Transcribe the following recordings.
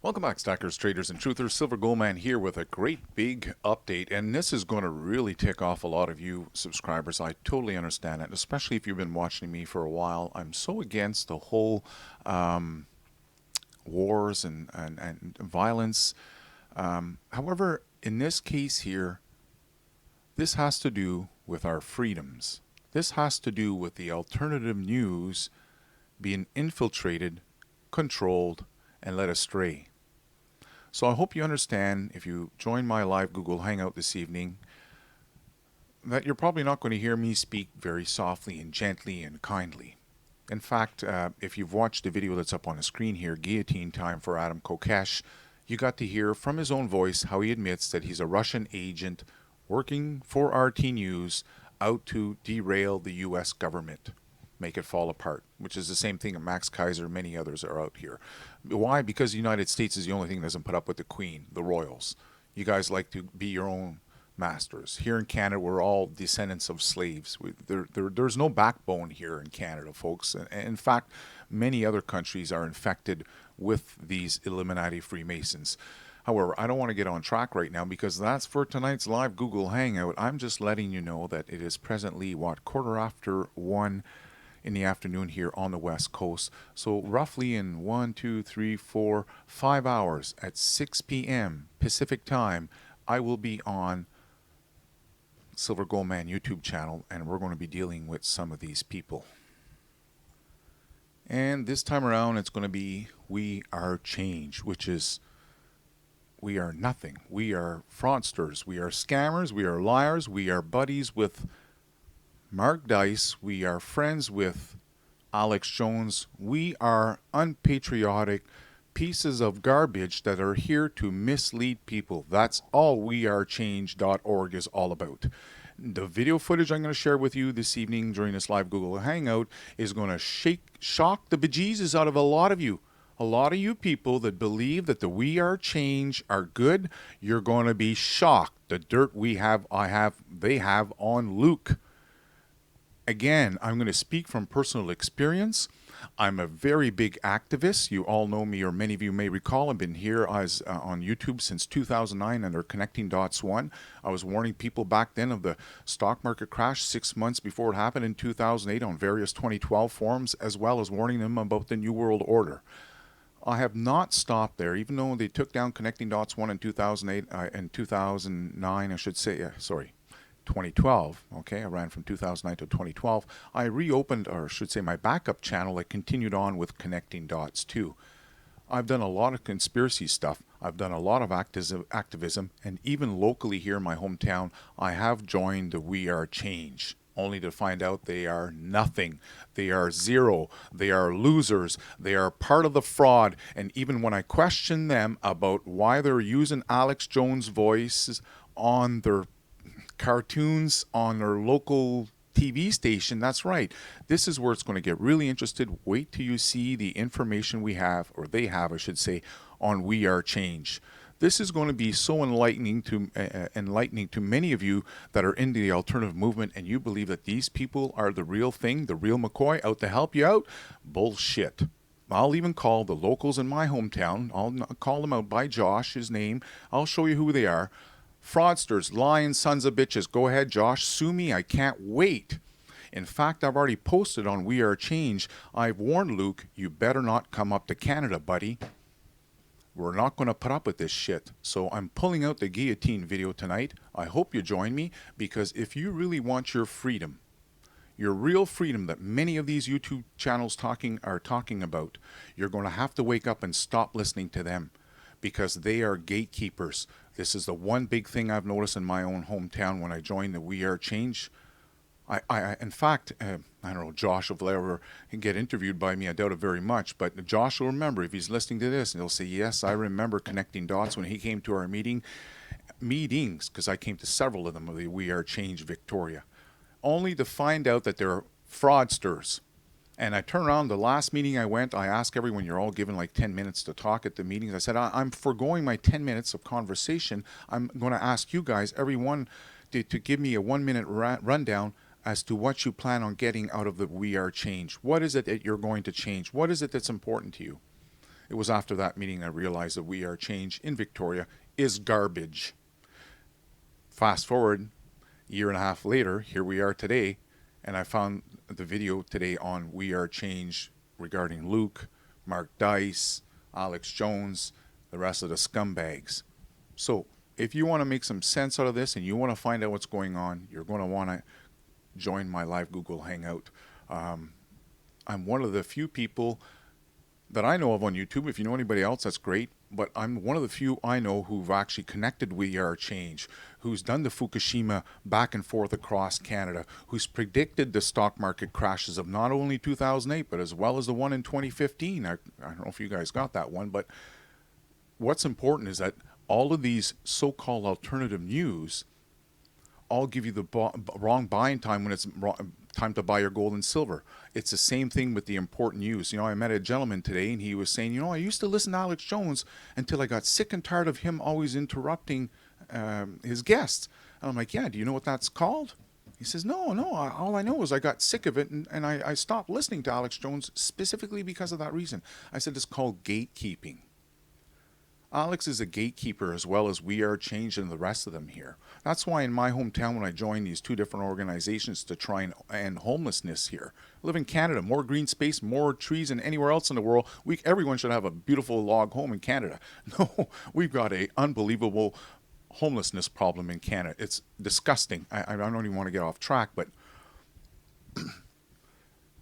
Welcome back, stackers, traders, and truthers. Silver Goldman here with a great big update, and this is going to really tick off a lot of you subscribers. I totally understand it, especially if you've been watching me for a while. I'm so against the whole wars and violence. However, in this case here, this has to do with our freedoms. This has to do with the alternative news being infiltrated, controlled, and led astray. So I hope you understand, if you join my live Google Hangout this evening, that you're probably not going to hear me speak very softly and gently and kindly. In fact, if you've watched the video that's up on the screen here, Guillotine Time for Adam Kokesh, you got to hear from his own voice how he admits that he's a Russian agent working for RT News out to derail the U.S. government, make it fall apart, which is the same thing that Max Keiser and many others are out here. Why? Because the United States is the only thing that doesn't put up with the Queen, the royals. You guys like to be your own masters. Here in Canada, we're all descendants of slaves. There's no backbone here in Canada, folks. And in fact, many other countries are infected with these Illuminati Freemasons. However, I don't want to get on track right now because that's for tonight's live Google Hangout. I'm just letting you know that it is presently, quarter after 1 in the afternoon here on the West Coast. So roughly in 5 hours at 6 p.m. Pacific time, I will be on Silver Goldman YouTube channel, and we're going to be dealing with some of these people. And this time around, it's going to be WeAreChange, which is we are nothing. We are fraudsters. We are scammers. We are liars. We are buddies with Mark Dice. We are friends with Alex Jones. We are unpatriotic pieces of garbage that are here to mislead people. That's all WeAreChange.org is all about. The video footage I'm going to share with you this evening during this live Google Hangout is going to shock the bejesus out of a lot of you. A lot of you people that believe that the WeAreChange are good, you're going to be shocked. The dirt they have on Luke. Again, I'm going to speak from personal experience. I'm a very big activist. You all know me, or many of you may recall, I've been here as on YouTube since 2009 under Connecting Dots 1. I was warning people back then of the stock market crash 6 months before it happened in 2008 on various 2012 forums, as well as warning them about the New World Order. I have not stopped there, even though they took down Connecting Dots 1 in 2008 and 2009, I should say, 2012. Okay, I ran from 2009 to 2012. I reopened, or I should say, my backup channel that continued on with Connecting Dots 2. I've done a lot of conspiracy stuff. I've done a lot of activism, and even locally here in my hometown, I have joined the WeAreChange, only to find out they are nothing. They are zero. They are losers. They are part of the fraud. And even when I question them about why they're using Alex Jones' voices on their cartoons on their local TV station, that's right. This is where it's going to get really interested. Wait till you see the information we have, or they have, I should say, on WeAreChange. This is going to be so enlightening to many of you that are into the alternative movement, and you believe that these people are the real thing, the real McCoy, out to help you out. Bullshit. I'll even call the locals in my hometown. I'll call them out by Josh, his name. I'll show you who they are. Fraudsters, lying sons of bitches. Go ahead, Josh. Sue me. I can't wait. In fact, I've already posted on WeAreChange. I've warned Luke, you better not come up to Canada, buddy. We're not going to put up with this shit. So I'm pulling out the guillotine video tonight. I hope you join me, because if you really want your freedom, your real freedom that many of these YouTube channels are talking about, you're going to have to wake up and stop listening to them, because they are gatekeepers. This is the one big thing I've noticed in my own hometown when I joined the WeAreChange. In fact, I don't know, Josh will ever get interviewed by me. I doubt it very much, but Josh will remember if he's listening to this, and he'll say, yes, I remember Connecting Dots when he came to our meetings, because I came to several of them of the WeAreChange Victoria, only to find out that they're fraudsters. And I turned around, the last meeting I went, I asked everyone, you're all given like 10 minutes to talk at the meetings. I said, I'm foregoing my 10 minutes of conversation. I'm going to ask you guys, everyone, to give me a 1-minute rundown as to what you plan on getting out of the WeAreChange. What is it that you're going to change? What is it that's important to you? It was after that meeting I realized that WeAreChange in Victoria is garbage. Fast forward a year and a half later, here we are today, and I found the video today on WeAreChange regarding Luke, Mark Dice, Alex Jones, the rest of the scumbags. So if you want to make some sense out of this and you want to find out what's going on, you're going to want to join my live Google Hangout. I'm one of the few people that I know of on YouTube. If you know anybody else, that's great. But I'm one of the few I know who've actually connected WeAreChange, who's done the Fukushima back and forth across Canada, who's predicted the stock market crashes of not only 2008, but as well as the one in 2015. I don't know if you guys got that one, but what's important is that all of these so-called alternative news all give you the wrong buying time when it's time to buy your gold and silver. It's the same thing with the important news. You know, I met a gentleman today and he was saying, you know, I used to listen to Alex Jones until I got sick and tired of him always interrupting his guests. And I'm like, yeah, do you know what that's called? He says, no, all I know is I got sick of it and I stopped listening to Alex Jones specifically because of that reason. I said, it's called gatekeeping. Alex is a gatekeeper as well as WeAreChange and the rest of them here. That's why in my hometown, when I joined these two different organizations to try and end homelessness here, I live in Canada, more green space, more trees than anywhere else in the world. Everyone should have a beautiful log home in Canada. No, we've got an unbelievable homelessness problem in Canada. It's disgusting. I don't even want to get off track, but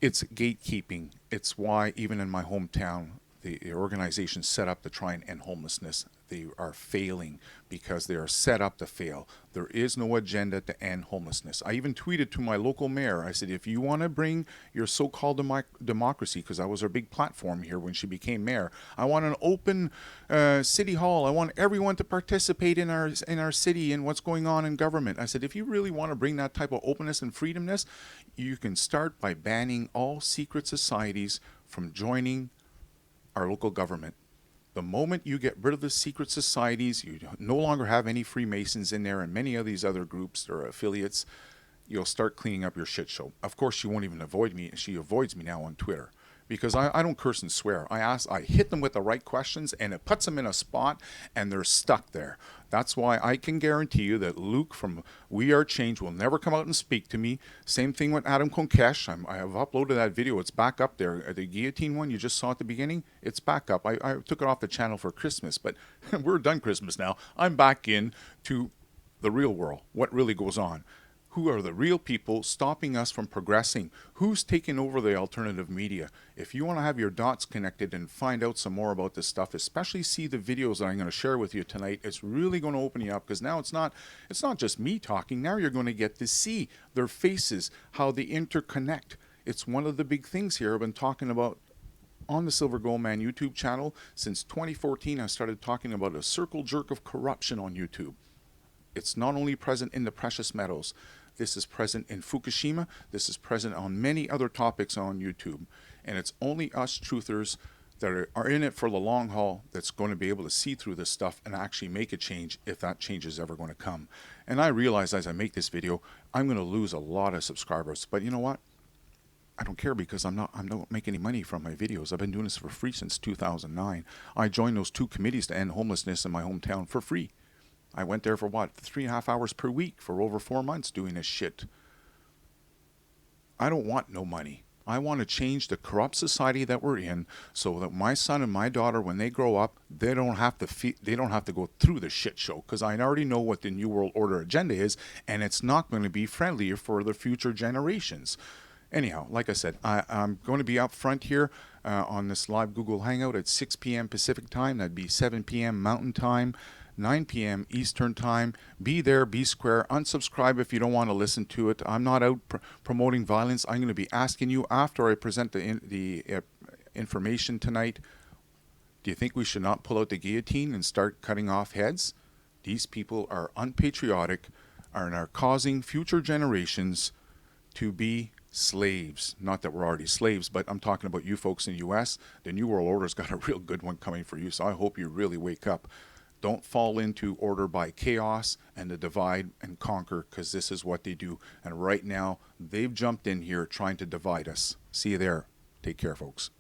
it's gatekeeping. It's why even in my hometown, the organization set up to try and end homelessness, they are failing because they are set up to fail. There is no agenda to end homelessness. I even tweeted to my local mayor. I said, if you want to bring your so-called democracy, because that was our big platform here when she became mayor, I want an open city hall. I want everyone to participate in our city and what's going on in government. I said, if you really want to bring that type of openness and freedomness, you can start by banning all secret societies from joining our local government. The moment you get rid of the secret societies, you no longer have any Freemasons in there and many of these other groups or affiliates, you'll start cleaning up your shit show. Of course, she won't even avoid me. She avoids me now on Twitter because I don't curse and swear. I hit them with the right questions and it puts them in a spot and they're stuck there. That's why I can guarantee you that Luke from WeAreChange will never come out and speak to me. Same thing with Adam Kokesh. I have uploaded that video. It's back up there. The Guillotine one you just saw at the beginning, it's back up. I took it off the channel for Christmas, but we're done Christmas now. I'm back in to the real world, what really goes on. Who are the real people stopping us from progressing? Who's taking over the alternative media? If you want to have your dots connected and find out some more about this stuff, especially see the videos that I'm going to share with you tonight, it's really going to open you up because now it's not just me talking. Now you're going to get to see their faces, how they interconnect. It's one of the big things here I've been talking about on the Silver Gold Man YouTube channel. Since 2014, I started talking about a circle jerk of corruption on YouTube. It's not only present in the precious metals. This is present in Fukushima. This is present on many other topics on YouTube. And it's only us truthers that are in it for the long haul that's going to be able to see through this stuff and actually make a change if that change is ever going to come. And I realize as I make this video, I'm going to lose a lot of subscribers. But you know what? I don't care because I don't make any money from my videos. I've been doing this for free since 2009. I joined those two committees to end homelessness in my hometown for free. I went there for what, 3.5 hours per week for over 4 months doing this shit. I don't want no money. I want to change the corrupt society that we're in so that my son and my daughter, when they grow up, they don't have to go through the shit show because I already know what the New World Order agenda is and it's not going to be friendly for the future generations. Anyhow, like I said, I'm going to be up front here on this live Google Hangout at 6 p.m. Pacific time. That'd be 7 p.m. Mountain time. 9 p.m. Eastern Time. Be there, be square. Unsubscribe if you don't want to listen to it. I'm not out promoting violence. I'm going to be asking you after I present the information tonight, do you think we should not pull out the guillotine and start cutting off heads? These people are unpatriotic and are causing future generations to be slaves. Not that we're already slaves, but I'm talking about you folks in the U.S. The New World Order's got a real good one coming for you, so I hope you really wake up. Don't fall into order by chaos and the divide and conquer because this is what they do. And right now, they've jumped in here trying to divide us. See you there. Take care, folks.